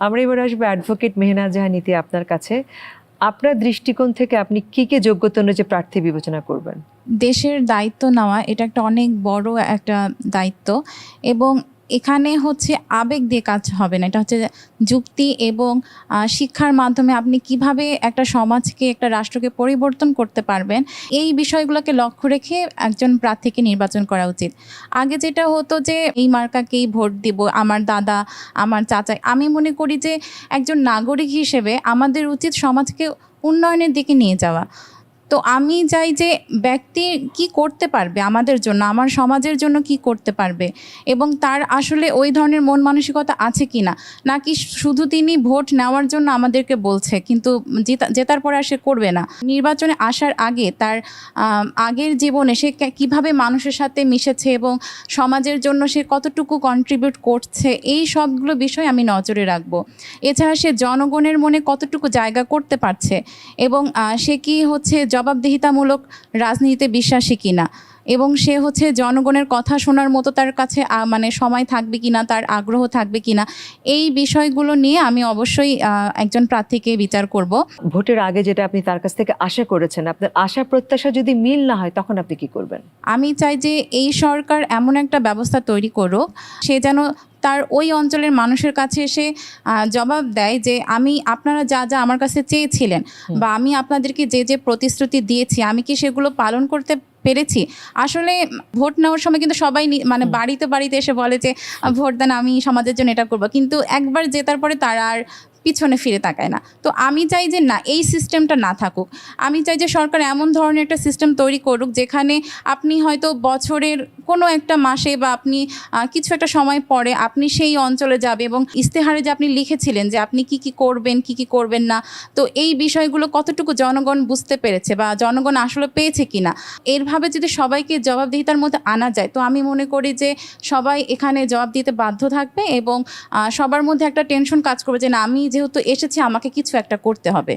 আমরা এবার আসবো অ্যাডভোকেট মেহনাজ জাহান ইতি আপনার কাছে। আপনার দৃষ্টিকোণ থেকে আপনি কি যোগ্যতা অনুযায়ী প্রার্থী বিবেচনা করবেন? দেশের দায়িত্ব নেওয়া এটা একটা অনেক বড় একটা দায়িত্ব, এবং এখানে হচ্ছে আবেগ দিয়ে কাজ হবে না। এটা হচ্ছে যুক্তি এবং শিক্ষার মাধ্যমে আপনি কিভাবে একটা সমাজকে, একটা রাষ্ট্রকে পরিবর্তন করতে পারবেন, এই বিষয়গুলোকে লক্ষ্য রেখে একজন প্রার্থীকে নির্বাচন করা উচিত। আগে যেটা হতো যে এই মার্কাকেই ভোট দিব, আমার দাদা, আমার চাচা। আমি মনে করি যে একজন নাগরিক হিসেবে আমাদের উচিত সমাজকে উন্নয়নের দিকে নিয়ে যাওয়া। তো আমি চাই যে ব্যক্তি কি করতে পারবে আমাদের জন্য, আমার সমাজের জন্য কি করতে পারবে, এবং তার আসলে ওই ধরনের মন মানসিকতা আছে কি না, নাকি শুধু তিনি ভোট নেওয়ার জন্য আমাদেরকে বলছে কিন্তু জেতার পরে আর সে করবে না। নির্বাচনে আসার আগে তার আগের জীবনে সে কিভাবে মানুষের সাথে মিশেছে এবং সমাজের জন্য সে কতটুকু কন্ট্রিবিউট করছে, এই সবগুলো বিষয় আমি নজরে রাখবো। এছাড়া সে জনগণের মনে কতটুকু জায়গা করতে পারছে, এবং সে কি হচ্ছে জবাবদিহিতামূলক রাজনীতিতে বিশ্বাসী কিনা, এবং সে হচ্ছে জনগণের কথা শোনার মতো তার কাছে মানে সময় থাকবে কিনা, তার আগ্রহ থাকবে কিনা, এই বিষয়গুলো নিয়ে আমি অবশ্যই একজন প্রার্থীকে বিচার করব। ভোটের আগে যেটা আপনি তার কাছ থেকে আশা করেছেন, আপনার আশা প্রত্যাশা যদি মিল না হয় তখন আপনি কি করবেন? আমি চাই যে এই সরকার এমন একটা ব্যবস্থা তৈরি করুক, সে যেন তার ওই অঞ্চলের মানুষের কাছে এসে জবাব দেয় যে আপনারা যা যা আমার কাছে চেয়েছিলেন, বা আমি আপনাদেরকে যে প্রতিশ্রুতি দিয়েছি, আমি কি সেগুলো পালন করতে পেরেছি। আসলে ভোট নেওয়ার সময় কিন্তু সবাই মানে বাড়িতে বাড়িতে এসে বলে যে ভোট দেন, আমি সমাজের জন্য এটা করবো, কিন্তু একবার জেতার পরে তারা আর পিছনে ফিরে তাকায় না। তো আমি চাই যে না, এই সিস্টেমটা না থাকুক। আমি চাই যে সরকার এমন ধরনের একটা সিস্টেম তৈরি করুক যেখানে আপনি হয়তো বছরের কোনো একটা মাসে বা আপনি কিছু একটা সময় পরে আপনি সেই অঞ্চলে যাবে, এবং ইস্তেহারে যে আপনি লিখেছিলেন যে আপনি কি করবেন, কি করবেন না, তো এই বিষয়গুলো কতটুকু জনগণ বুঝতে পেরেছে বা জনগণ আসলে পেয়েছে কিনা, এরভাবে যদি সবাইকে জবাবদিহিতার মধ্যে আনা যায়, তো আমি মনে করি যে সবাই এখানে জবাব দিতে বাধ্য থাকবে, এবং সবার মধ্যে একটা টেনশন কাজ করবে যে না, আমি যেহেতু এসেছি আমাকে কিছু একটা করতে হবে।